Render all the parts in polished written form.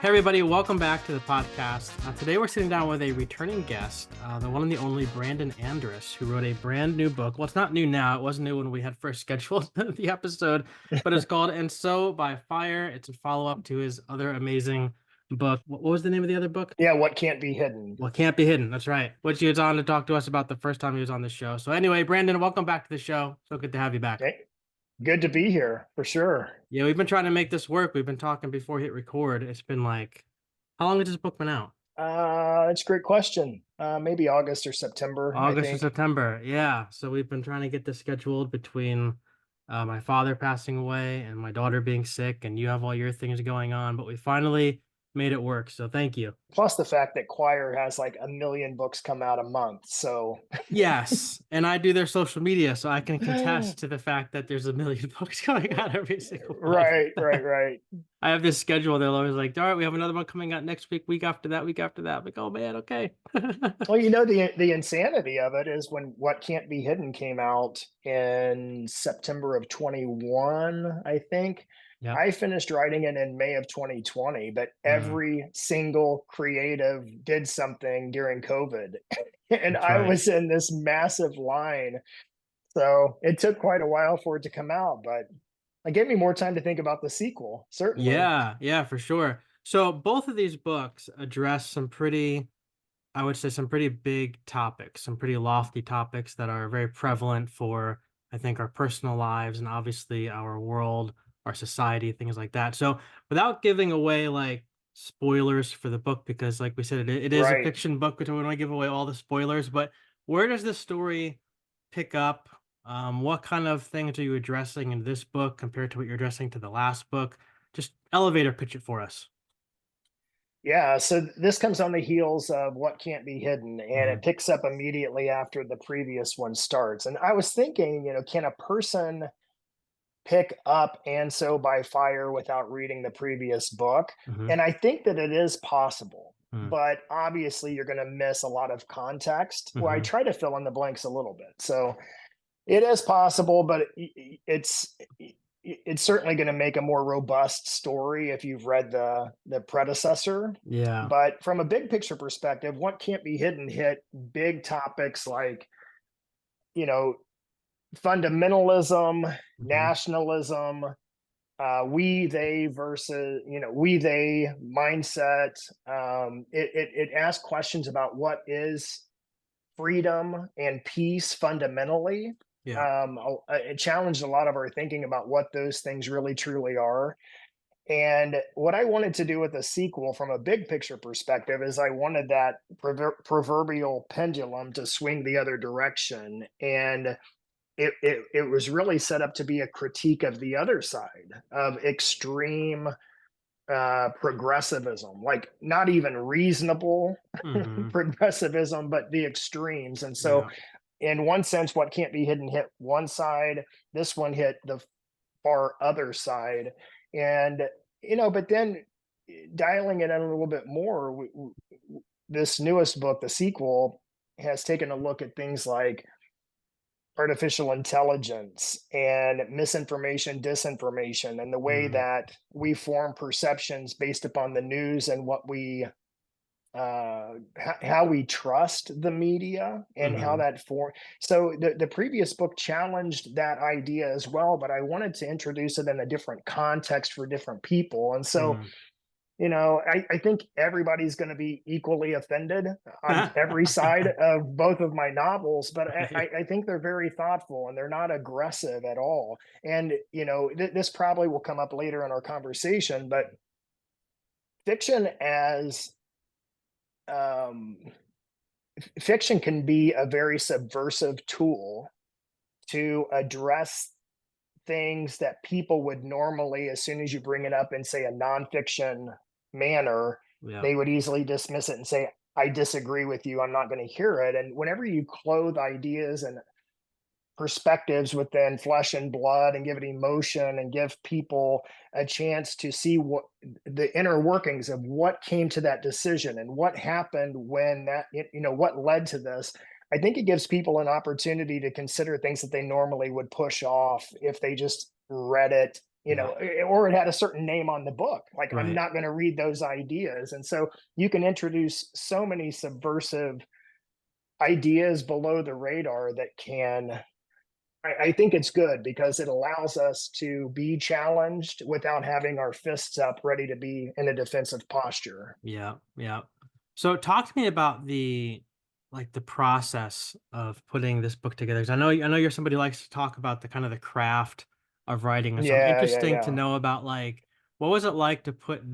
Hey everybody, welcome back to the podcast. Today we're sitting down with a returning guest, the one and the only Brandon Andress, who wrote a brand new book. Well, it's not new now. It was new when we had first scheduled the episode, but it's called And So by Fire. It's a follow-up to his other amazing book. What was the name of the other book? Yeah, what can't be hidden. Well, Can't Be Hidden. That's right. Which he was on to talk to us about the first time he was on the show. So anyway, Brandon, welcome back to the show. So good to have you back. Okay. Good to be here for sure. Yeah, we've been trying to make this work. We've been talking before we hit record. It's been like, how long has this book been out? That's a great question. Maybe August or September, I August or think. September. Yeah. So we've been trying to get this scheduled between my father passing away and my daughter being sick, and you have all your things going on, but we finally made it work. So thank you. Plus the fact that Choir has like a million books come out a month. So Yes. And I do their social media, so I can contest to the fact that there's a million books coming out every single month. right. I have this schedule. They're always like, all right, we have another one coming out next week, week after that, week after that. I'm like, oh man, okay. Well, you know, the insanity of it is when What Can't Be Hidden came out in September of 21, I think. Yeah. I finished writing it in May of 2020, but Mm, every single creative did something during COVID. And that's I right. was in this massive line. So it took quite a while for it to come out, but it gave me more time to think about the sequel, certainly. Yeah, for sure. So both of these books address some pretty, I would say, some pretty big topics, some pretty lofty topics that are very prevalent for, I think, our personal lives and obviously our world, our society, things like that. So without giving away like spoilers for the book, because like we said, it is a Right. fiction book, but we don't want to give away all the spoilers. But where does this story pick up? What kind of things are you addressing in this book compared to what you're addressing to the last book? Just elevator pitch it for us. Yeah, so this comes on the heels of What Can't Be Hidden, and Hmm. it picks up immediately after the previous one starts. And I was thinking, can a person pick up And So by Fire without reading the previous book? Hmm. And I think that it is possible, Hmm. but obviously you're going to miss a lot of context. Well, I Hmm. try to fill in the blanks a little bit. So it is possible, but it's certainly going to make a more robust story if you've read the predecessor. Yeah. But from a big picture perspective, What Can't Be Hidden hit big topics like, you know, fundamentalism, Hmm. nationalism, we they versus we they mindset. It asks questions about what is freedom and peace fundamentally. Yeah. It challenged a lot of our thinking about what those things really truly are. And what I wanted to do with the sequel from a big picture perspective is I wanted that proverbial pendulum to swing the other direction. And it was really set up to be a critique of the other side of extreme progressivism, like not even reasonable Hmm. progressivism, but the extremes. And so Yeah. in one sense, What Can't Be Hidden hit one side, this one hit the far other side. And, but then dialing it in a little bit more, this newest book, the sequel, has taken a look at things like artificial intelligence and misinformation, disinformation, and the way Mm. that we form perceptions based upon the news and what we how we trust the media and how Hmm. that form. So the previous book challenged that idea as well, but I wanted to introduce it in a different context for different people. And so, Mm. I think everybody's going to be equally offended on every side of both of my novels, but Right. I think they're very thoughtful and they're not aggressive at all. And, this probably will come up later in our conversation, but fiction as um, fiction can be a very subversive tool to address things that people would normally, as soon as you bring it up in, say, a nonfiction manner, Yeah. they would easily dismiss it and say, I disagree with you. I'm not going to hear it. And whenever you clothe ideas and perspectives within flesh and blood and give it emotion and give people a chance to see what the inner workings of what came to that decision and what happened when that, what led to this, I think it gives people an opportunity to consider things that they normally would push off if they just read it Yeah. or it had a certain name on the book. Like, I'm Right. not going to read those ideas. And so you can introduce so many subversive ideas below the radar that can, I think it's good because it allows us to be challenged without having our fists up ready to be in a defensive posture. Yeah. Yeah. So talk to me about the process of putting this book together. 'Cause I know you're somebody who likes to talk about the kind of the craft of writing. And so I'm Yeah, yeah, interesting to yeah. know about like what was it like to put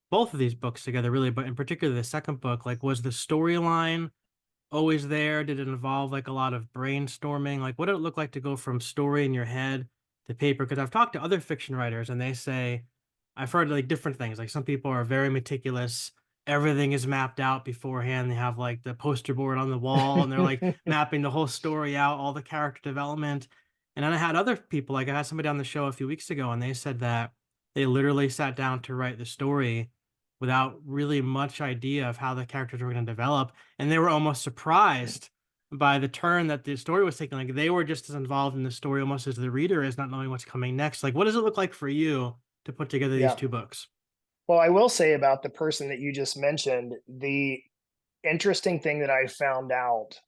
both of these books together really, but in particular the second book, like was the storyline always there? Did it involve like a lot of brainstorming? Like what did it look like to go from story in your head to paper? Because I've talked to other fiction writers and they say I've heard like different things. Like some people are very meticulous. Everything is mapped out beforehand. They have like the poster board on the wall and they're like mapping the whole story out, all the character development. And then I had other people, like I had somebody on the show a few weeks ago and they said that they literally sat down to write the story without really much idea of how the characters were going to develop, and they were almost surprised by the turn that the story was taking. Like they were just as involved in the story almost as the reader is, not knowing what's coming next. Like, what does it look like for you to put together these Yeah. two books? Well, I will say about the person that you just mentioned, the interesting thing that I found out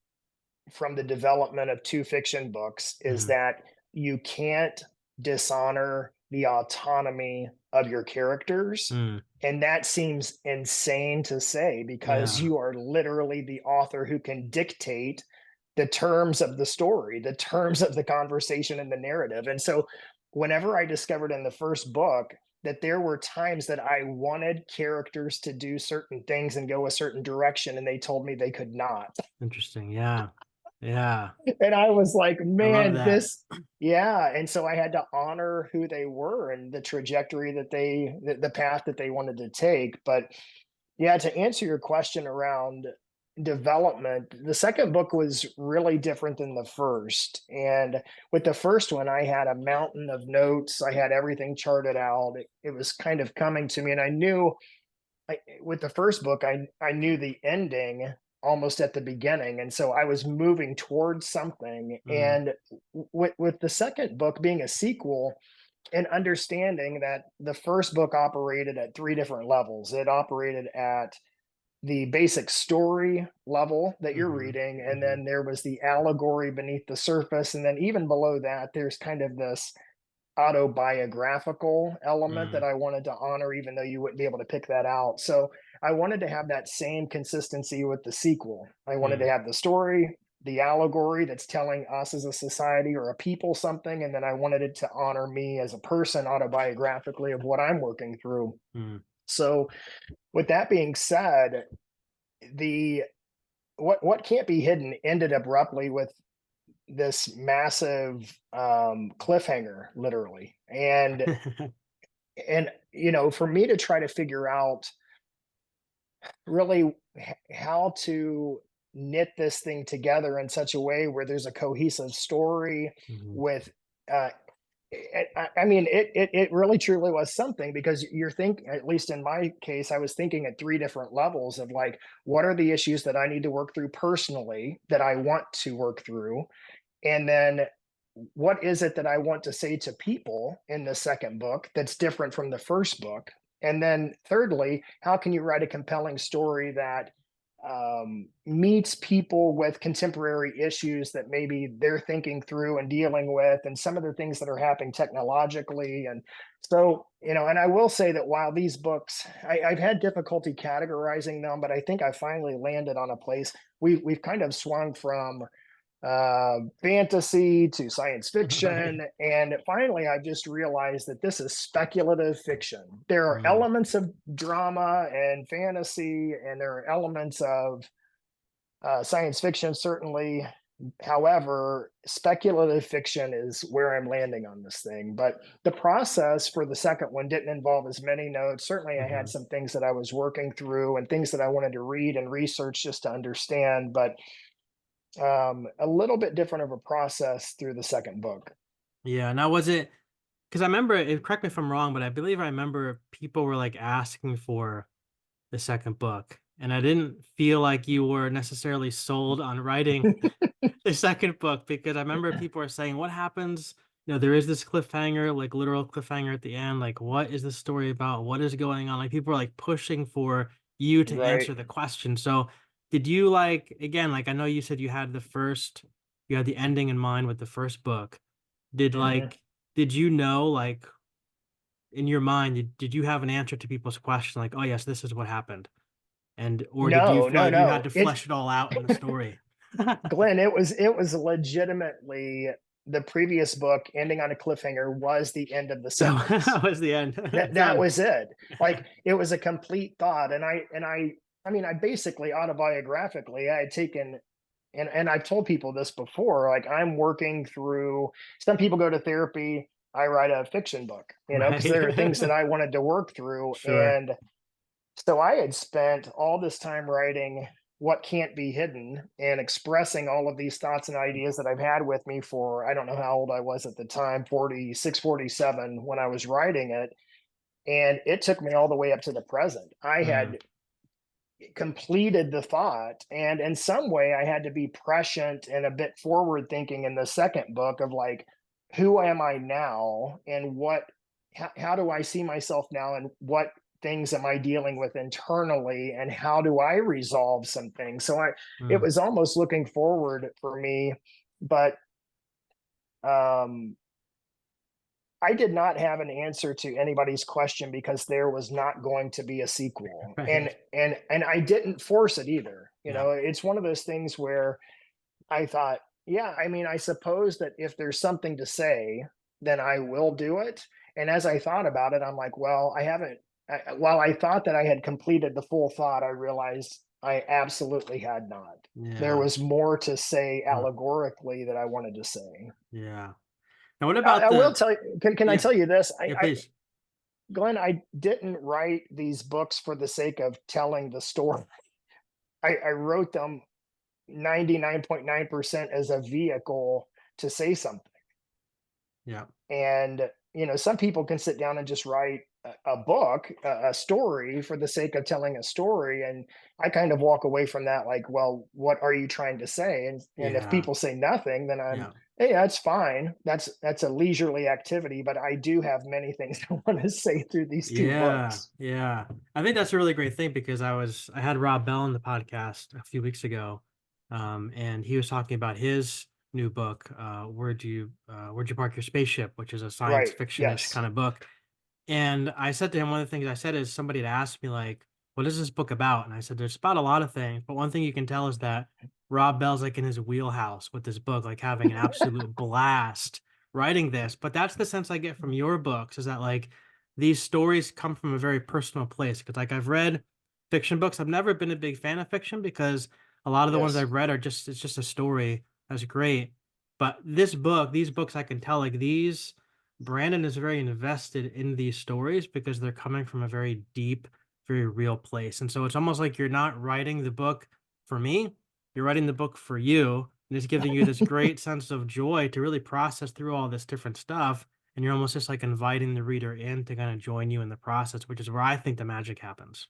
from the development of two fiction books is Mhm. that you can't dishonor the autonomy of your characters. Mm, And that seems insane to say because yeah, you are literally the author who can dictate the terms of the story, the terms of the conversation and the narrative. And so, whenever I discovered in the first book that there were times that I wanted characters to do certain things and go a certain direction, and they told me they could not, interesting. Yeah, yeah, and I was like, I love man, that. this, yeah. And so I had to honor who they were and the trajectory that the path that they wanted to take. But yeah, to answer your question around development, the second book was really different than the first. And with the first one, I had a mountain of notes, I had everything charted out. It was kind of coming to me, and I knew with the first book, I knew the ending almost at the beginning, and so I was moving towards something. Mm, And with the second book being a sequel, and understanding that the first book operated at three different levels, it operated at the basic story level that you're hmm, reading, and hmm, then there was the allegory beneath the surface, and then even below that, there's kind of this autobiographical element that mm, I wanted to honor, even though you wouldn't be able to pick that out. So I wanted to have that same consistency with the sequel. I wanted to mm, have the story, the allegory that's telling us as a society or a people something, and then I wanted it to honor me as a person autobiographically of what I'm working through. mm. So with that being said, the what can't be hidden ended abruptly with this massive cliffhanger, literally. And for me to try to figure out really how to knit this thing together in such a way where there's a cohesive story Mhm, with uh I mean, it really truly was something because you're thinking, at least in my case, I was thinking at three different levels of like, what are the issues that I need to work through personally that I want to work through? And then what is it that I want to say to people in the second book that's different from the first book? And then, thirdly, how can you write a compelling story that meets people with contemporary issues that maybe they're thinking through and dealing with, and some of the things that are happening technologically? And so, and I will say that while these books, I've had difficulty categorizing them, but I think I finally landed on a place. We've kind of swung from fantasy to science fiction. right. And finally, I just realized that this is speculative fiction. There are Mm, elements of drama and fantasy, and there are elements of science fiction, certainly. However, speculative fiction is where I'm landing on this thing. But the process for the second one didn't involve as many notes. Certainly, I had mhm. some things that I was working through and things that I wanted to read and research just to understand. But a little bit different of a process through the second book. Yeah. Now, was it because I remember correct me if I'm wrong, but I believe I remember people were like asking for the second book, and I didn't feel like you were necessarily sold on writing the second book because I remember people were saying, "What happens there is this cliffhanger, like literal cliffhanger at the end. Like, what is this story about? What is going on? Like, people are like pushing for you to Right. answer the question. So, did you like, again, like, I know you said you had the ending in mind with the first book. Did Hmm. like, did you know, like, in your mind, did you have an answer to people's question? Like, oh, yes, this is what happened. Or did you No, feel no, like you had no. to flesh it all out in the story? Glenn, it was legitimately the previous book ending on a cliffhanger was the end of the That sentence. was the end. That Done. was it. Like it was a complete thought. I mean, I basically autobiographically I had taken and I've told people this before, like I'm working through some people go to therapy, I write a fiction book, because Right. there are things that I wanted to work through. Sure. And so I had spent all this time writing what can't be hidden and expressing all of these thoughts and ideas that I've had with me for I don't know how old I was at the time, 46, 47 when I was writing it. And it took me all the way up to the present. I Mm, had completed the thought, and in some way I had to be prescient and a bit forward thinking in the second book of like, who am I now and how do I see myself now and what things am I dealing with internally and how do I resolve some things. So it mm. was almost looking forward for me, but um I did not have an answer to anybody's question because there was not going to be a sequel. And Right. and I didn't force it either. Yeah. It's one of those things where I thought, yeah, I mean, I suppose that if there's something to say, then I will do it. And as I thought about it, I'm like, well, I haven't while I thought that I had completed the full thought, I realized I absolutely had not. There Yeah. was more to say Mm, allegorically that I wanted to say. yeah. Now, what I, about I will the, tell you, can I yeah, tell you this? yeah, please. Glenn, I didn't write these books for the sake of telling the story. I wrote them 99.9% as a vehicle to say something. Yeah. And, some people can sit down and just write a book, a story for the sake of telling a story. And I kind of walk away from that like, well, what are you trying to say? And if Yeah. people say nothing, then Yeah. hey, that's fine. That's a leisurely activity, but I do have many things I want to say through these two Yeah. books. Yeah. I think that's a really great thing because I had Rob Bell on the podcast a few weeks ago. And he was talking about his new book, Where'd You Park Your Spaceship, which is a science Right. fiction-ish Yes. kind of book. And I said to him, one of the things I said is somebody had asked me, like, what is this book about? And I said, there's about a lot of things, but one thing you can tell is that Rob Bell's like in his wheelhouse with this book, like having an absolute blast writing this. But that's the sense I get from your books is that like these stories come from a very personal place. Because like I've read fiction books. I've never been a big fan of fiction because a lot of the ones Yes. I've read are just it's just a story that's great. But these books I can tell like these Brandon is very invested in these stories because they're coming from a very deep, very real place. And so it's almost like you're not writing the book for me, you're writing the book for you. And it's giving you this great sense of joy to really process through all this different stuff. And you're almost just like inviting the reader in to kind of join you in the process, which is where I think the magic happens.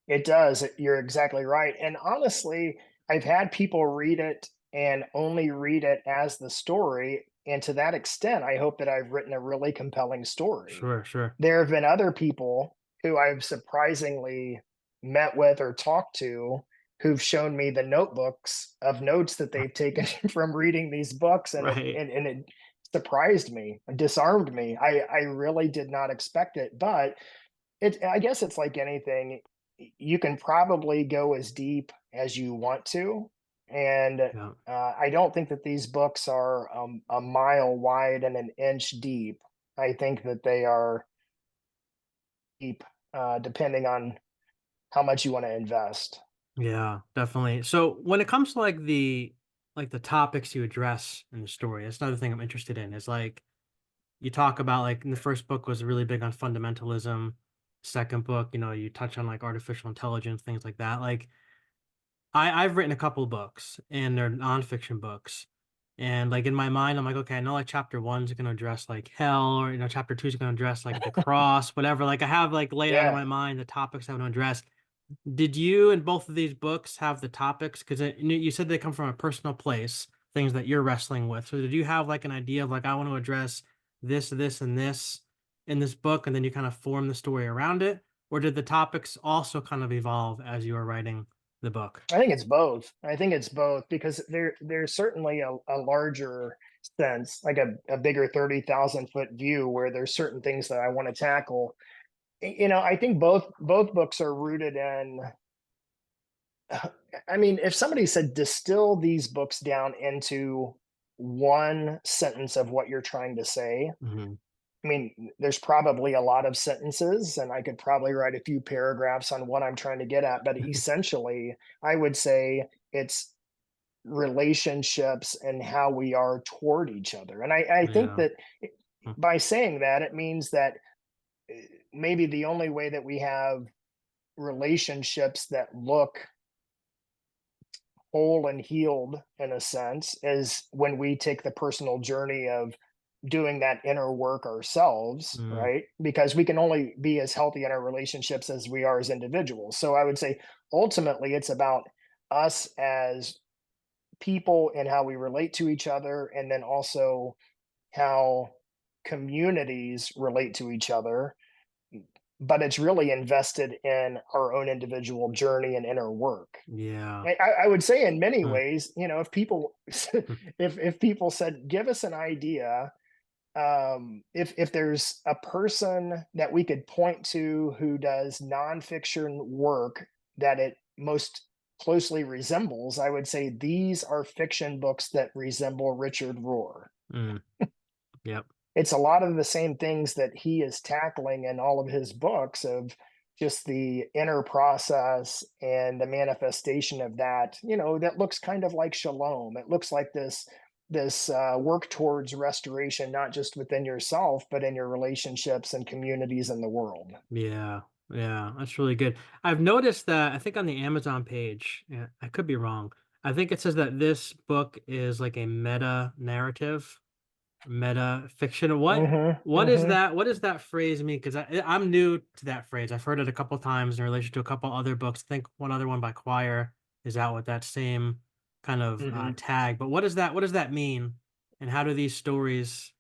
It does. You're exactly right. And honestly, I've had people read it and only read it as the story. And to that extent, I hope that I've written a really compelling story. Sure, sure. There have been other people who I've surprisingly met with or talked to who've shown me the notebooks of notes that they've taken from reading these books. And it, Right. and, and it surprised me, disarmed me. I really did not expect it. But I guess it's like anything. You can probably go as deep as you want to, and Yeah. I don't think that these books are a mile wide and an inch deep. I think that they are deep, depending on how much you want to invest. Yeah, definitely. So when it comes to like the topics you address in the story, that's another thing I'm interested in. Is like you talk about like in the first book was really big on fundamentalism. Second book, you touch on like artificial intelligence, things like that. Like I've written a couple books and they're nonfiction books. And like in my mind, I'm like, okay, I know like chapter one's gonna address like hell, or chapter two is gonna address like the cross, whatever. Like I have like laid out in Yeah. my mind the topics I want to address. Did you in both of these books have the topics? Because you said they come from a personal place. things that you're wrestling with. So did you have like an idea of like, I want to address this, and this in this book, and then you kind of form the story around it? Or did the topics also kind of evolve as you were writing the book? I think it's both. I think it's both because there's certainly a larger sense, like a bigger 30,000 foot view where there's certain things that I want to tackle. I think both books are rooted in I mean, if somebody said distill these books down into one sentence of what you're trying to say, Hmm. I mean, there's probably a lot of sentences, and I could probably write a few paragraphs on what I'm trying to get at. But essentially, I would say it's relationships and how we are toward each other. And I think Yeah. that Mm. by saying that, it means that maybe the only way that we have relationships that look whole and healed in a sense is when we take the personal journey of doing that inner work ourselves, Mm. right? Because we can only be as healthy in our relationships as we are as individuals. So I would say ultimately it's about us as people and how we relate to each other, and then also how communities relate to each other, but it's really invested in our own individual journey and inner work. Yeah. I would say in many Mm. ways, if people Mm. if people said, give us an idea, if there's a person that we could point to who does nonfiction work that it most closely resembles, I would say these are fiction books that resemble Richard Rohr. Mm. Yep. It's a lot of the same things that he is tackling in all of his books of just the inner process and the manifestation of that, that looks kind of like shalom. It looks like this work towards restoration, not just within yourself but in your relationships and communities in the world. Yeah, yeah, that's really good. I've noticed that I think on the Amazon page, yeah, I could be wrong. I think it says that this book is like a meta narrative, meta fiction. Hmm. What is Hmm. that? What does that phrase mean? Because I'm new to that phrase. I've heard it a couple times in relation to a couple other books. I think one other one by Choir is out with that same kind of Hmm. tag. But what does that? What does that mean? And how do these stories?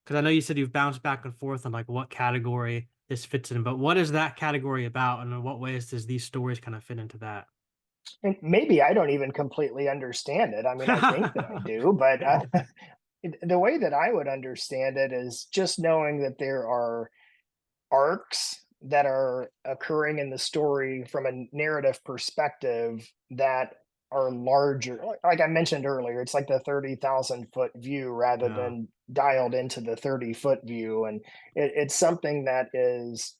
Because I know you said you've bounced back and forth on like what category this fits in, but what is that category about, and in what ways does these stories kind of fit into that? And maybe I don't even completely understand it. I mean, I think that I do, but the way that I would understand it is just knowing that there are arcs that are occurring in the story from a narrative perspective that are larger. Like I mentioned earlier, it's like the 30,000 foot view rather Yeah. than dialed into the 30-foot view. And it's something that is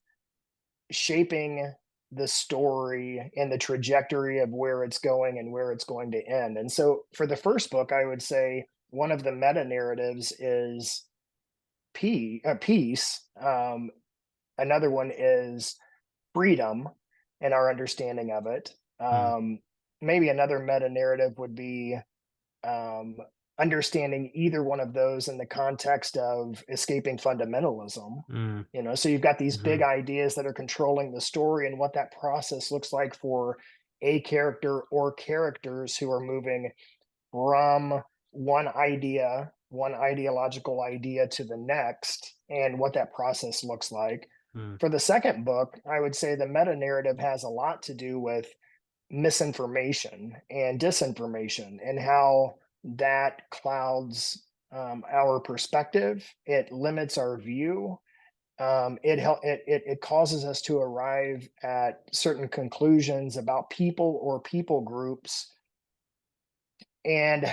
shaping the story and the trajectory of where it's going and where it's going to end. And so for the first book, I would say one of the meta narratives is peace. Another one is freedom and our understanding of it. Mm, Maybe another meta narrative would be um, understanding either one of those in the context of escaping fundamentalism. mm, So you've got these big mhm, ideas that are controlling the story and what that process looks like for a character or characters who are moving from one ideological idea to the next, and what that process looks like. mm, For the second book, I would say the meta narrative has a lot to do with misinformation and disinformation and how that clouds our perspective. It limits our view. It causes us to arrive at certain conclusions about people or people groups. And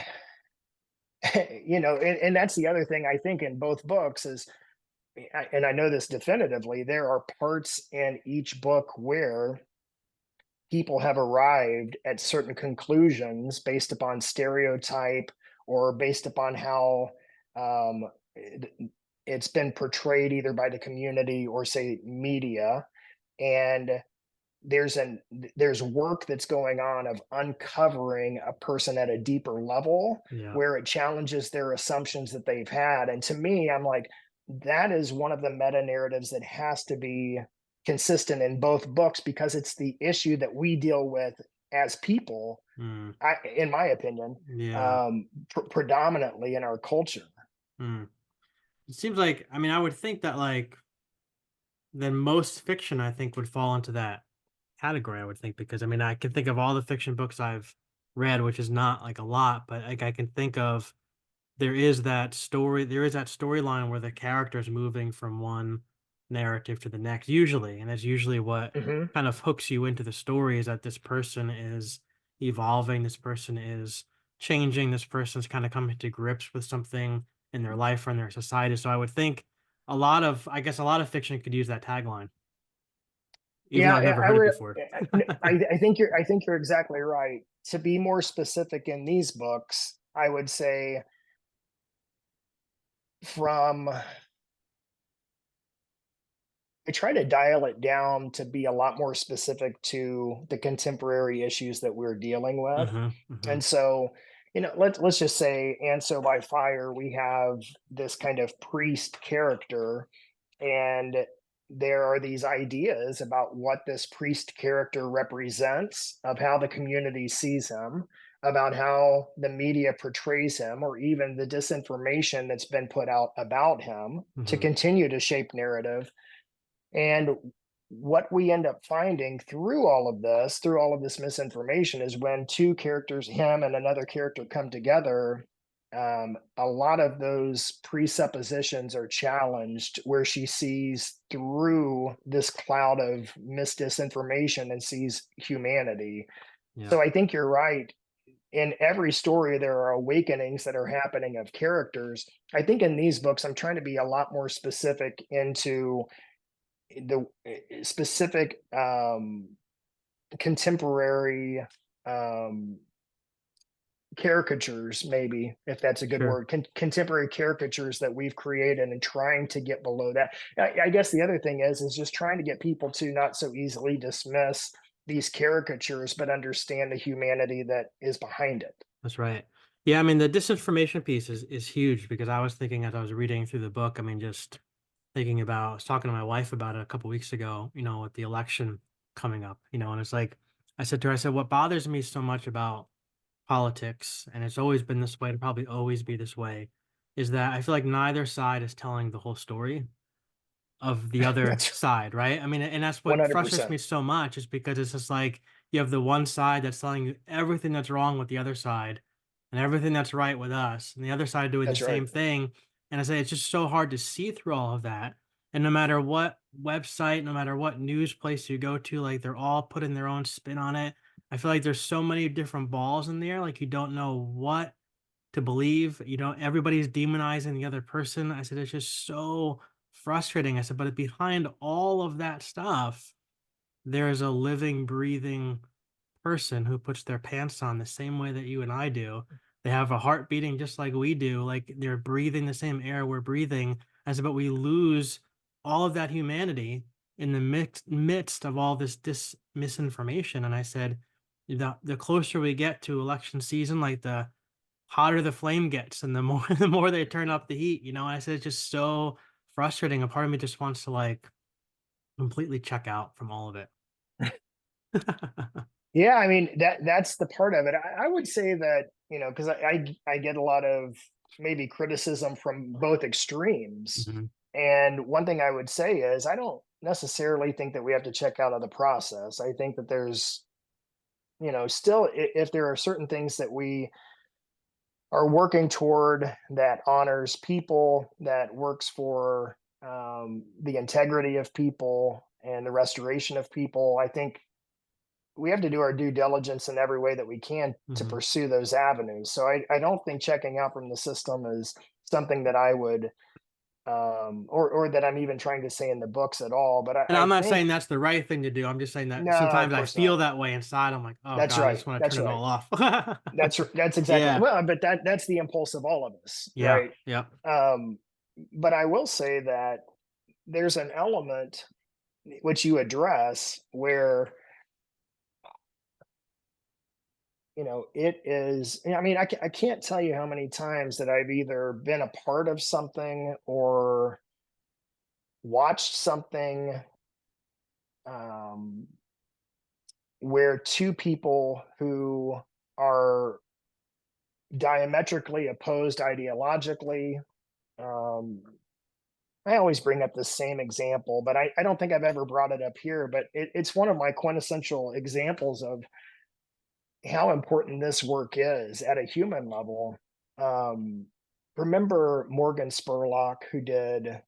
and that's the other thing I think in both books is, and I know this definitively, there are parts in each book where people have arrived at certain conclusions based upon stereotype or based upon how um, it's been portrayed either by the community or say media. And there's work that's going on of uncovering a person at a deeper level yeah, where it challenges their assumptions that they've had. And to me, I'm like, that is one of the meta narratives that has to be consistent in both books because it's the issue that we deal with as people, Mm, in my opinion, yeah. predominantly in our culture. Mm. It seems like, I mean, I would think that like then most fiction I think would fall into that category, I would think, because I mean I can think of all the fiction books I've read, which is not like a lot, but like I can think of there is that storyline where the character is moving from one narrative to the next usually, and that's usually what Hmm. kind of hooks you into the story, is that this person is evolving, this person is changing, this person's kind of coming to grips with something in their life or in their society. So I would think I guess a lot of fiction could use that tagline, even Yeah, though I've never I heard it would. before. I think you're exactly right. To be more specific in these books, I would say from I try to dial it down to be a lot more specific to the contemporary issues that we're dealing with. Mhm, mhm, And so, let's just say, and so by fire, we have this kind of priest character, and there are these ideas about what this priest character represents, of how the community sees him, about how the media portrays him, or even the disinformation that's been put out about him to mhm, continue to shape narrative. And what we end up finding through all of this misinformation, is when two characters, him and another character, come together, a lot of those presuppositions are challenged, where she sees through this cloud of misdisinformation and sees humanity. yeah, So I think you're right. In every story, there are awakenings that are happening of characters. I think in these books, I'm trying to be a lot more specific into the specific contemporary um, caricatures, maybe, if that's a good sure. word, contemporary caricatures that we've created, and trying to get below that. I guess the other thing is just trying to get people to not so easily dismiss these caricatures, but understand the humanity that is behind it. That's right. Yeah, I mean, the disinformation piece is huge, because I was thinking as I was reading through the book, I mean, just thinking about I was talking to my wife about it a couple weeks ago, with the election coming up, and it's like I said to her, I said, what bothers me so much about politics, and it's always been this way, to probably always be this way, is that I feel like neither side is telling the whole story of the other That's side, right? I mean, and that's what frustrates 100%. me so much, is because it's just like you have the one side that's telling you everything that's wrong with the other side and everything that's right with us, and the other side doing the That's right. same thing. And I say it's just so hard to see through all of that. And no matter what website, no matter what news place you go to, like they're all putting their own spin on it. I feel like there's so many different balls in there, like you don't know what to believe. Everybody's demonizing the other person. I said, it's just so frustrating. I said, but behind all of that stuff, there is a living, breathing person who puts their pants on the same way that you and I do. They have a heart beating just like we do, like they're breathing the same air we're breathing. I said, but we lose all of that humanity in the midst of all this misinformation. And I said, the closer we get to election season, like the hotter the flame gets and the more the more they turn up the heat, and I said it's just so frustrating. A part of me just wants to like completely check out from all of it. Yeah, I mean, that's the part of it. I would say that, because I get a lot of maybe criticism from both extremes. Mhm, And one thing I would say is, I don't necessarily think that we have to check out of the process. I think that there's, still, if there are certain things that we are working toward, that honors people, that works for the integrity of people and the restoration of people, I think we have to do our due diligence in every way that we can to mhm. pursue those avenues. So I don't think checking out from the system is something that I would, or that I'm even trying to say in the books at all. But And I I'm not think, saying that's the right thing to do. I'm just saying that no, of sometimes I course not. feel that way inside. I'm like, oh That's God, I right. just want to That's turn it right. all off. That's exactly, Yeah. well, but that's the impulse of all of us, Yeah. right? Yeah. Um, but I will say that there's an element which you address, where it is, I mean, I can't tell you how many times that I've either been a part of something or watched something, um, where two people who are diametrically opposed ideologically. Um, I always bring up the same example, but I don't think I've ever brought it up here. But it's one of my quintessential examples of how important this work is at a human level. Um, Remember Morgan Spurlock, who did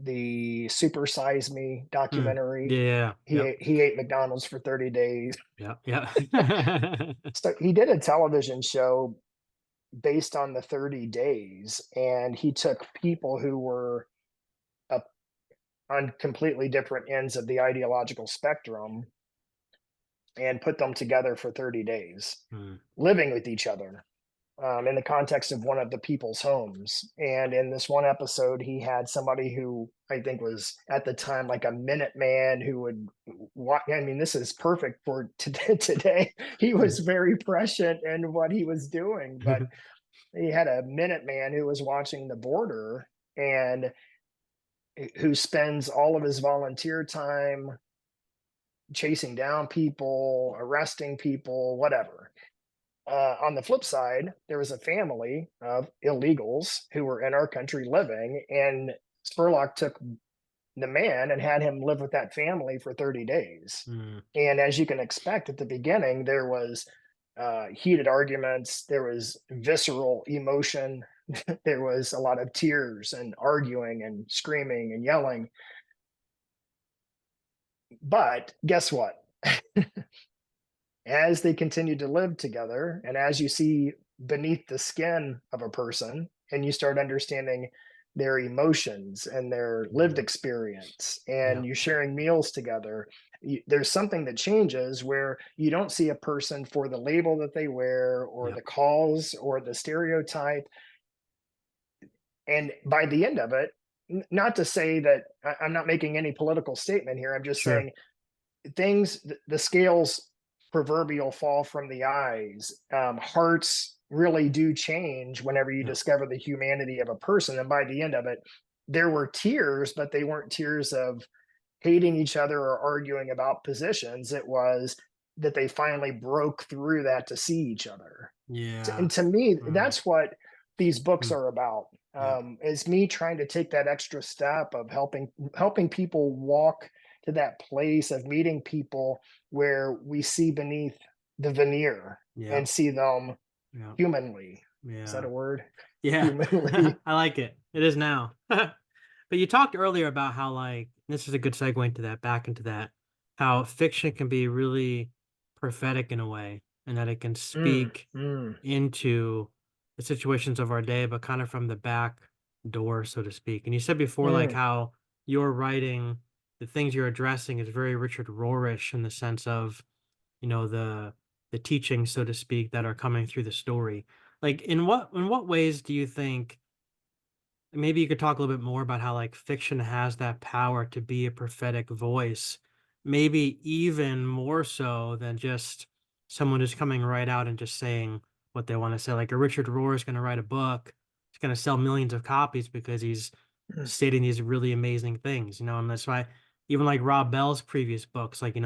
the Super Size Me Mm. documentary? Yeah. Yep. He ate McDonald's for 30 days. Yep. Yeah. So he did a television show based on the 30 days, and he took people who were up on completely different ends of the ideological spectrum and put them together for 30 days, Mm. living with each other, in the context of one of the people's homes. And in this one episode, he had somebody who I think was at the time like a minute man who would walk. I mean, this is perfect for today. He was very prescient in what he was doing, but he had a minute man who was watching the border and who spends all of his volunteer time chasing down people, arresting people, whatever. On the flip side, there was a family of illegals who were in our country living, and Spurlock took the man and had him live with that family for 30 days. Mm. And as you can expect at the beginning, there was heated arguments, there was visceral emotion, there was a lot of tears and arguing and screaming and yelling. But guess what? As they continue to live together, and as you see beneath the skin of a person, and you start understanding their emotions and their lived Mm. experience, and Yep. you're sharing meals together, there's something that changes where you don't see a person for the label that they wear or Yep. the cause or the stereotype. And by the end of it, not to say that I'm not making any political statement here, I'm just Sure. saying the scales proverbial fall from the eyes. Hearts really do change whenever you Yep. discover the humanity of a person, and by the end of it, there were tears, but they weren't tears of hating each other or arguing about positions. It was that they finally broke through that to see each other. Yeah. And to me, Mm. that's what these books Mm. are about. Yep. Is me trying to take that extra step of helping people walk to that place of meeting people where we see beneath the veneer Yep. and see them Yep. humanly. Is that Yeah. a word? Yeah. Humanly. I like it. It is now. But you talked earlier about how, like, this is a good segue into that, back into that, how fiction can be really prophetic in a way, and that it can Mm, speak mm, into the situations of our day, but kind of from the back door, so to speak. And you said before, like, mm, how your writing, the things you're addressing is very Richard Rorish in the sense of, the teachings, so to speak, that are coming through the story. Like, in what ways do you think maybe you could talk a little bit more about how, like, fiction has that power to be a prophetic voice, maybe even more so than just someone who's coming right out and just saying what they want to say. Like a Richard Rohr is going to write a book, it's going to sell millions of copies because he's mm. stating these really amazing things, and that's why even like Rob Bell's previous books, like,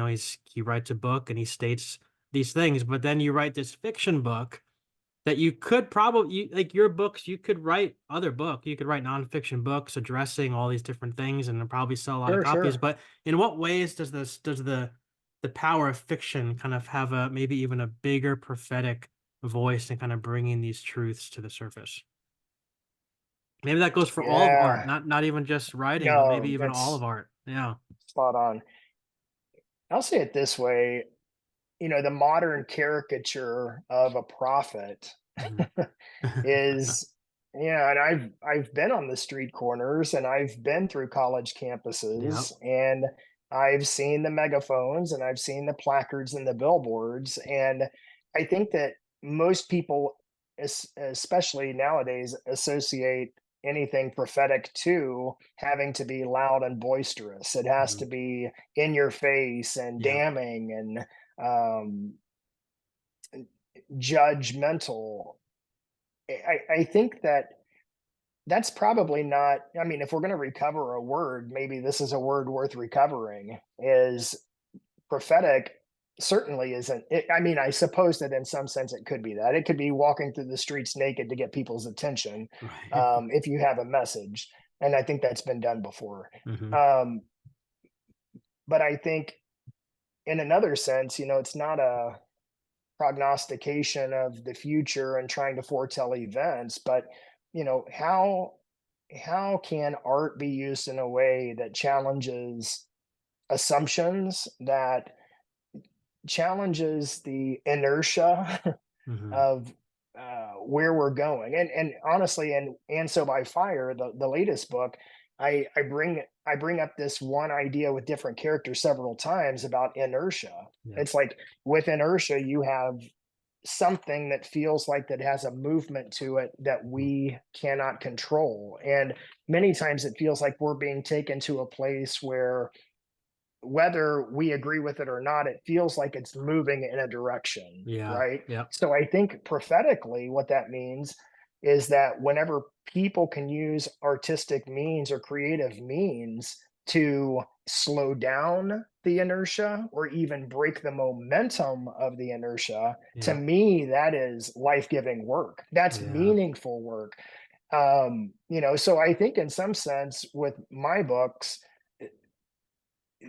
he writes a book and he states these things, but then you write this fiction book that you could probably like your books, you could write other book. You could write nonfiction books addressing all these different things and it'll probably sell a lot of Sure, copies. sure. But in what ways does the power of fiction kind of have a maybe even a bigger prophetic voice and kind of bringing these truths to the surface? Maybe that goes for all of art, Yeah. not even just writing, but maybe No, even all of that's art. Yeah. spot on. I'll say it this way, the modern caricature of a prophet Mhm. is, and I've been on the street corners and I've been through college campuses Yep. and I've seen the megaphones and I've seen the placards and the billboards, and I think that most people, especially nowadays, associate anything prophetic to having to be loud and boisterous. It has Mhm. to be in your face and Yep. damning and um, judgmental. I think that that's probably not. I mean, if we're going to recover a word, maybe this is a word worth recovering. Is prophetic. certainly isn't it. I mean, I suppose that in some sense it could be that. It could be walking through the streets naked to get people's attention, Right. if you have a message, and I think that's been done before. Hmm. Um, but I think in another sense, it's not a prognostication of the future and trying to foretell events, but how can art be used in a way that challenges assumptions, that challenges the inertia Hmm. of where we're going. And honestly, and so by fire, the latest book, I bring up this one idea with different characters several times about inertia. Yeah. It's like with inertia, you have something that feels like that has a movement to it that Mm. we cannot control. And many times it feels like we're being taken to a place where whether we agree with it or not, it feels like it's moving in a direction, Yeah. right? Yep. So I think prophetically, what that means is that whenever people can use artistic means or creative means to slow down the inertia or even break the momentum of the inertia, to Yeah. me, that is life giving work. That's Yeah. meaningful work. So I think in some sense with my books,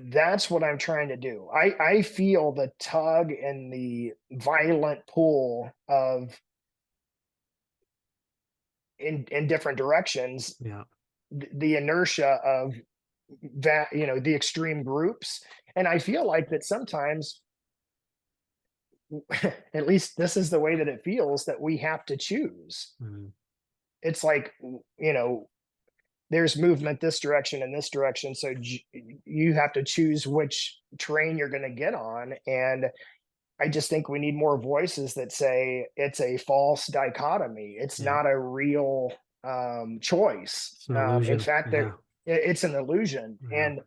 that's what I'm trying to do. I feel the tug and the violent pull of in different directions, Yeah. the inertia of that, the extreme groups. And I feel like that sometimes, at least this is the way that it feels, that we have to choose. Mhm. It's like, there's movement this direction and this direction. So you have to choose which train you're going to get on. And I just think we need more voices that say it's a false dichotomy. It's Yeah. not a real choice. It's an In illusion. fact, Yeah. it's an illusion, Yeah. and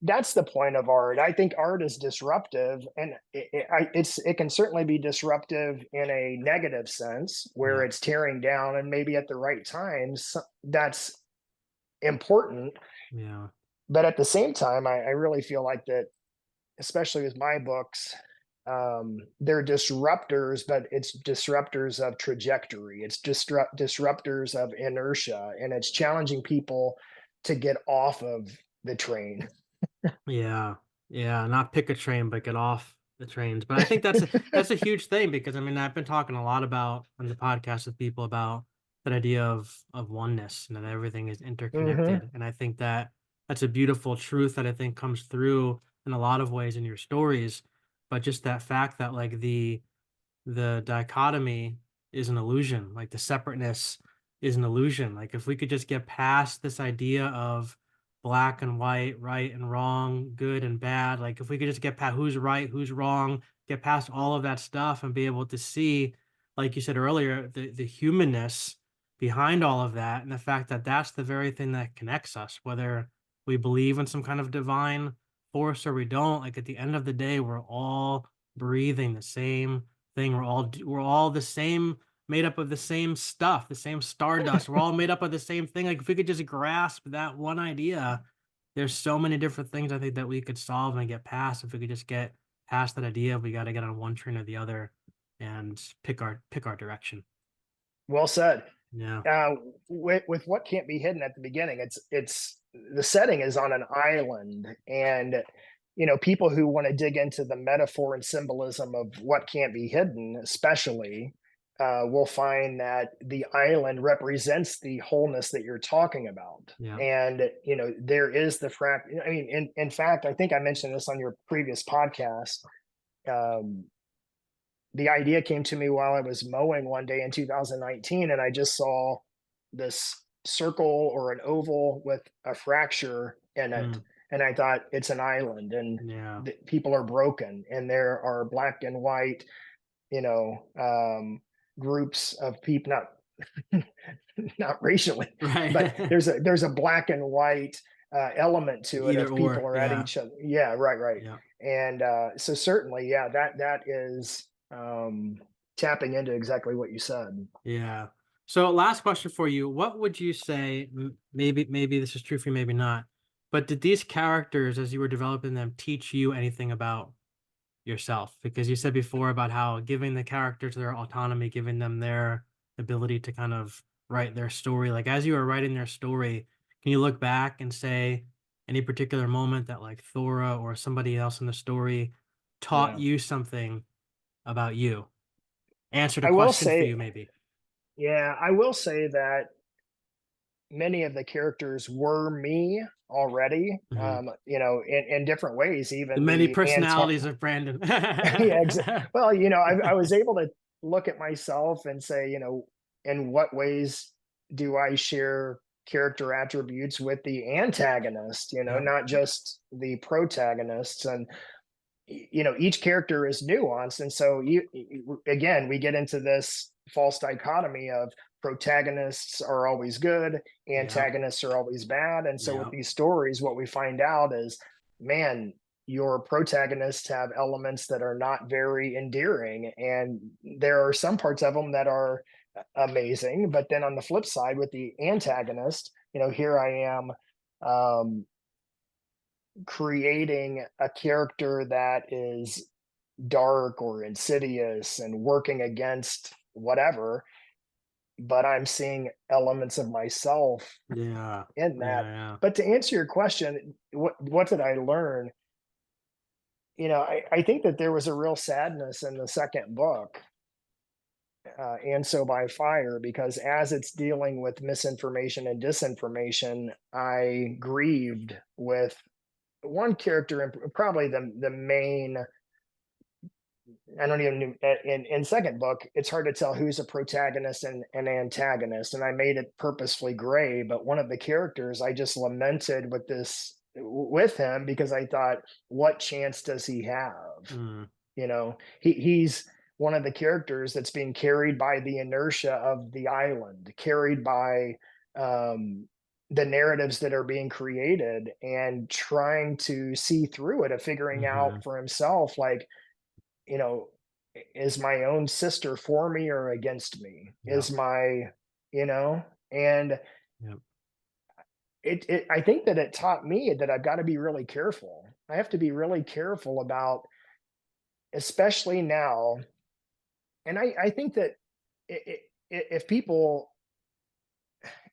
that's the point of art. I think art is disruptive, and it can certainly be disruptive in a negative sense, where Yeah. it's tearing down, and maybe at the right times that's important. Yeah. But at the same time, I really feel like that, especially with my books, they're disruptors, but it's disruptors of trajectory. It's disruptors of inertia, and it's challenging people to get off of the train. Yeah. Yeah. Not pick a train, but get off the trains. But I think that's a huge thing because I mean I've been talking a lot about on the podcast with people about that idea of oneness and that everything is Hmm. interconnected. And I think that that's a beautiful truth that I think comes through in a lot of ways in your stories. But just that fact that like the dichotomy is an illusion, like the separateness is an illusion. Like if we could just get past this idea of black and white, right and wrong, good and bad, like if we could just get past who's right, who's wrong, get past all of that stuff and be able to see, like you said earlier, the humanness behind all of that and the fact that that's the very thing that connects us, whether we believe in some kind of divine force or we don't. Like at the end of the day, we're all breathing the same thing. We're all the same, made up of the same stuff, the same stardust. We're all made up of the same thing. Like if we could just grasp that one idea, there's so many different things I think that we could solve and get past if we could just get past that idea. We got to get on one train or the other and pick our direction. Well said. Yeah. With what can't be hidden at the beginning, it's the setting is on an island, and people who want to dig into the metaphor and symbolism of what can't be hidden, especially, will find that the island represents the wholeness that you're talking about. Yeah. And there is the fract. I mean, in fact, I think I mentioned this on your previous podcast. Um, the idea came to me while I was mowing one day in 2019, and I just saw this circle or an oval with a fracture in it. Mm. And I thought it's an island, and Yeah. people are broken, and there are black and white, you know, um, groups of people, not racially, but Right. there's a black and white element to it Either of people or. are at Yeah. each other. Yeah, right, right. Yeah. And so certainly, yeah, that is tapping into exactly what you said. Yeah. So last question for you. What would you say, maybe this is true for you, maybe not, but did these characters, as you were developing them, teach you anything about yourself, because you said before about how giving the characters their autonomy, giving them their ability to kind of write their story. Like as you were writing their story, can you look back and say any particular moment that like Thora or somebody else in the story taught Yeah. you something about you, answered a I will question for say, you maybe? yeah, I will say that many of the characters were me already, Mhm. in different ways, The even many the personalities of Brandon. yeah, well, I was able to look at myself and say, in what ways do I share character attributes with the antagonist, Yep. not just the protagonists. And each character is nuanced, and so again, we get into this false dichotomy of protagonists are always good, Yep. antagonists are always bad. And so with Yep. these stories, what we find out is, man, your protagonists have elements that are not very endearing, and there are some parts of them that are amazing. But then on the flip side, with the antagonist, here I am, um, creating a character that is dark or insidious and working against whatever, but I'm seeing elements of myself Yeah. in that. Yeah. Yeah. But to answer your question, what did I learn? I think that there was a real sadness in the second book, and so by fire, because as it's dealing with misinformation and disinformation, I grieved with one character, and probably the main. I don't even in second book, it's hard to tell who's a protagonist and an antagonist, and I made it purposefully gray. But one of the characters, I just lamented with him, because I thought, what chance does he have? Mm. He's one of the characters that's being carried by the inertia of the island, carried by um, the narratives that are being created, and trying to see through it, of figuring out Hmm. for himself, like, you know, is my own sister for me or against me? Yep. You know, and Yep. I think that it taught me that I've got to be really careful. I have to be really careful about, especially now. And I think that if people,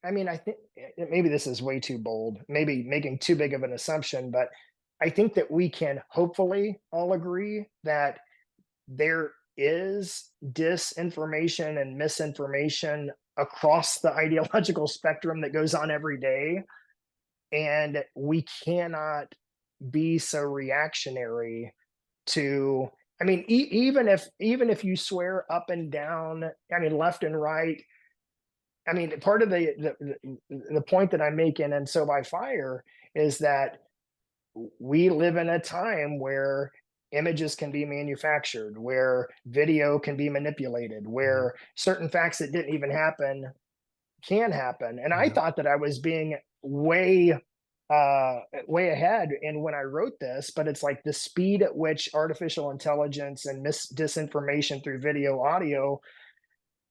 I mean, I think maybe this is way too bold, maybe making too big of an assumption, but I think that we can hopefully all agree that there is disinformation and misinformation across the ideological spectrum that goes on every day. And we cannot be so reactionary to, I mean, even if you swear up and down, I mean, left and right. I mean, part of the point that I'm making, and so by fire, is that we live in a time where images can be manufactured, where video can be manipulated, Mhm. where certain facts that didn't even happen can happen. And I Yep. thought that I was being way ahead in when I wrote this, but it's like the speed at which artificial intelligence and disinformation through video audio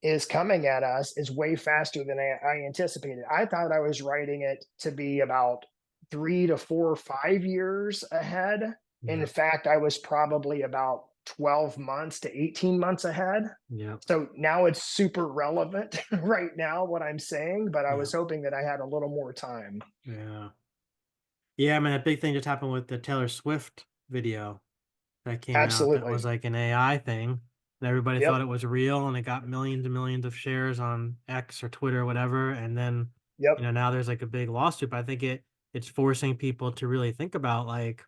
is coming at us is way faster than I anticipated. I thought I was writing it to be about 3 to 4 or 5 years ahead. In Yep. fact, I was probably about 12 months to 18 months ahead. Yep. So now it's super relevant right now, what I'm saying, but I was Yep. hoping that I had a little more time. Yeah. Yeah, I mean, a big thing just happened with the Taylor Swift video that came out that was Absolutely. like an AI thing. And everybody thought Yep. it was real and it got millions and millions of shares on X or Twitter or whatever. And then, Yep. now there's like a big lawsuit. But I think it's forcing people to really think about like,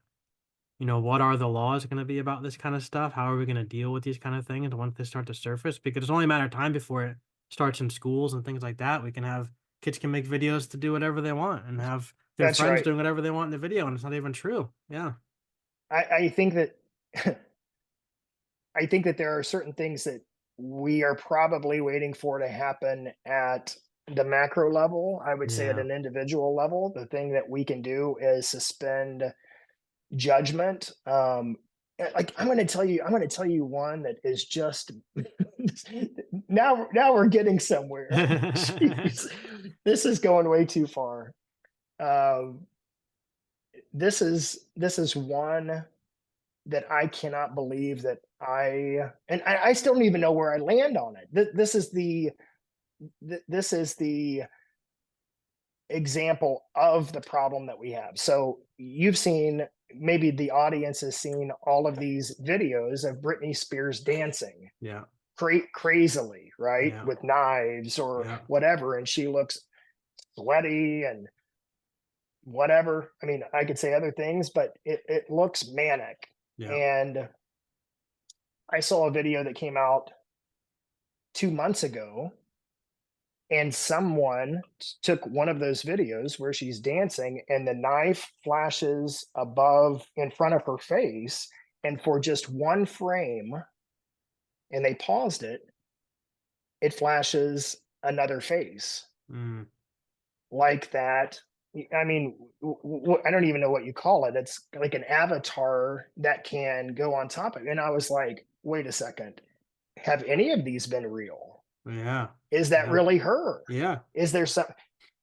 what are the laws going to be about this kind of stuff? How are we going to deal with these kind of things once they start to surface? Because it's only a matter of time before it starts in schools and things like that. We can have kids can make videos to do whatever they want and have their That's friends right. doing whatever they want in the video, and it's not even true. Yeah. I think that I think that there are certain things that we are probably waiting for to happen at the macro level. I would say at Yeah. an individual level, the thing that we can do is suspend judgment. Like I'm going to tell you one that is just now we're getting somewhere. Jeez, this is going way too far. Um, this is one that I cannot believe that I still don't even know where I land on it. This is the example of the problem that we have. So you've seen, maybe the audience has seen all of these videos of Britney Spears dancing Yeah. crazily, right? Yeah. With knives or Yeah. whatever. And she looks sweaty and whatever. I mean, I could say other things, but it looks manic. Yeah. And I saw a video that came out 2 months ago, and someone took one of those videos where she's dancing and the knife flashes above in front of her face. And for just one frame, and they paused it, it flashes another face Mm. like that. I mean, I don't even know what you call it. It's like an avatar that can go on top of it. And I was like, wait a second. Have any of these been real? Yeah. Is that Yeah. really her? Yeah. Is there some?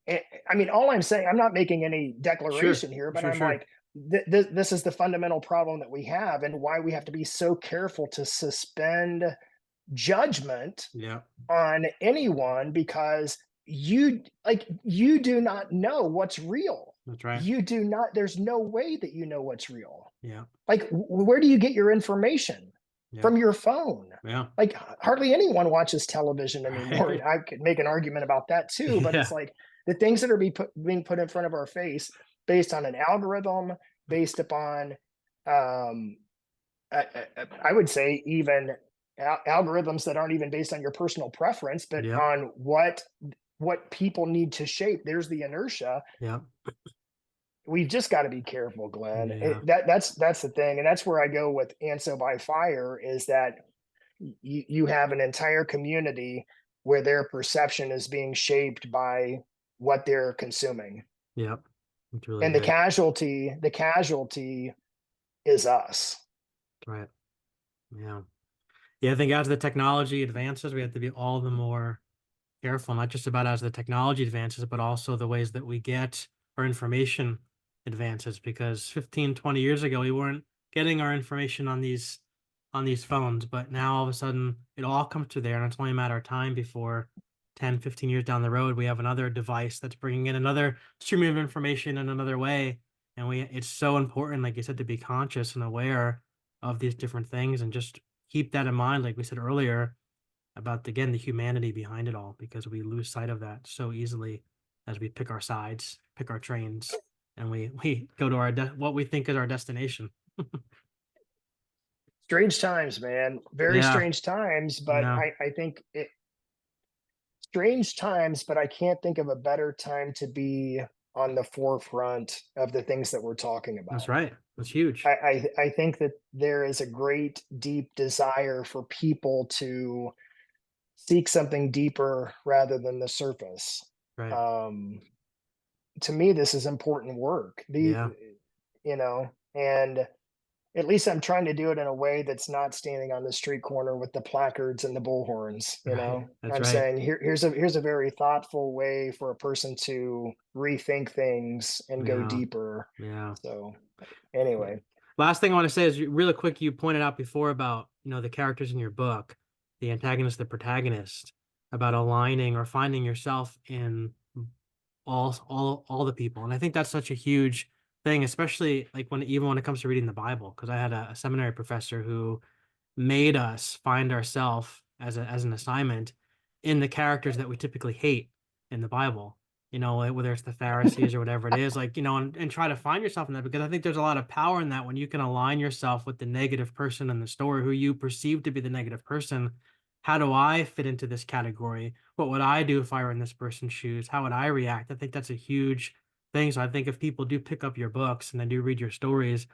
I mean, all I'm saying, I'm not making any Sure. declaration here, but Sure. I'm Sure. like, this is the fundamental problem that we have, and why we have to be so careful to suspend judgment Yeah. on anyone, because you do not know what's real. That's right. You do not. There's no way that you know what's real. Yeah. Like, where do you get your information? Yeah. From your phone. Yeah. Like, hardly anyone watches television anymore. Right. I could make an argument about that too, but it's Yeah. like the things that are being put in front of our face based on an algorithm, based upon, um, I would say even algorithms that aren't even based on your personal preference, but Yep. on what people need to shape. There's the inertia. Yep. We've just got to be careful, Glenn. Yeah. That's the thing, and that's where I go with "And So by Fire" is that you have an entire community where their perception is being shaped by what they're consuming, Yep. That's really and great. the casualty is us. Right. Yeah. Yeah. I think as the technology advances, we have to be all the more careful, not just about as the technology advances, but also the ways that we get our information advances. Because 15, 20 years ago, we weren't getting our information on these phones, but now all of a sudden it all comes to there, and it's only a matter of time before 10, 15 years down the road, we have another device that's bringing in another stream of information in another way. And it's so important, like you said, to be conscious and aware of these different things and just keep that in mind, like we said earlier, about again the humanity behind it all, because we lose sight of that so easily as we pick our sides, pick our trains, and we go to what we think is our destination. Strange times, man. Very Yeah, strange times, but yeah, I think strange times, but I can't think of a better time to be on the forefront of the things that we're talking that's about. right. That's huge. I think that there is a great deep desire for people to seek something deeper rather than the surface. Right. Um, to me, this is important work. Yeah. And at least I'm trying to do it in a way that's not standing on the street corner with the placards and the bullhorns. Right. That's I'm right. saying here's a very thoughtful way for a person to rethink things and go Yeah. deeper. Yeah. So Yeah. anyway, Last thing I want to say is really quick. You pointed out before about, the characters in your book, the antagonist, the protagonist, about aligning or finding yourself in all the people. And I think that's such a huge thing, especially like even when it comes to reading the Bible, because I had a seminary professor who made us find ourselves as an assignment in the characters that we typically hate in the Bible. Like, whether it's the Pharisees or whatever it is, like, and try to find yourself in that, because I think there's a lot of power in that when you can align yourself with the negative person in the story who you perceive to be the negative person. How do I fit into this category? What would I do if I were in this person's shoes? How would I react? I think that's a huge thing. So I think if people do pick up your books and they do read your stories,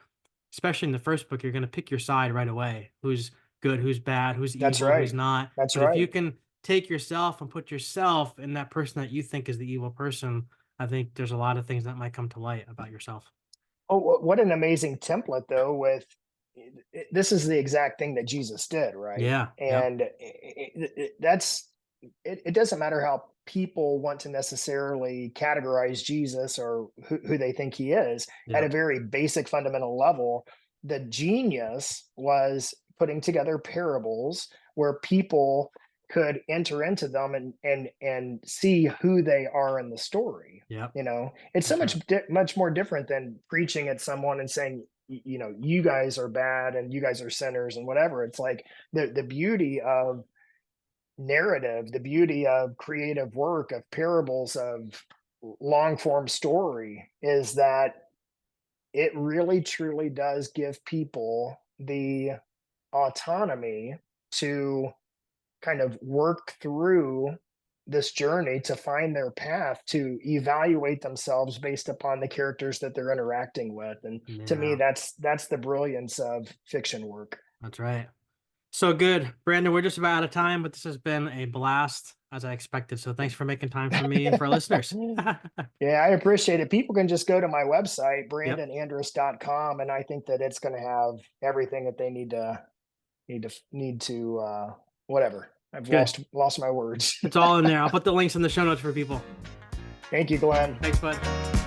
especially in the first book, you're going to pick your side right away. Who's good, who's bad, who's that's evil, right. who's not. That's But if right. you can take yourself and put yourself in that person that you think is the evil person, I think there's a lot of things that might come to light about yourself. Oh, what an amazing template, though. This is the exact thing that Jesus did, right? Yeah. Yep. And it doesn't matter how people want to necessarily categorize Jesus or who they think he is. At a Yep. very basic fundamental level, the genius was putting together parables where people could enter into them and see who they are in the story. Yep. You know, it's so That's right. much more different than preaching at someone and saying, you know, you guys are bad and you guys are sinners and whatever. It's like the beauty of narrative, the beauty of creative work, of parables, of long form story is that it really truly does give people the autonomy to kind of work through this journey to find their path, to evaluate themselves based upon the characters that they're interacting with. And to me, Yeah, that's the brilliance of fiction work. that's right. So good. Brandon, we're just about out of time, but this has been a blast as I expected. So thanks for making time for me and for our listeners. Yeah, I appreciate it. People can just go to my website, Yep. brandonandress.com, and I think that it's going to have everything that they need to whatever. I've Good. lost my words. It's all in there. I'll put the links in the show notes for people. Thank you, Glenn. Thanks, bud.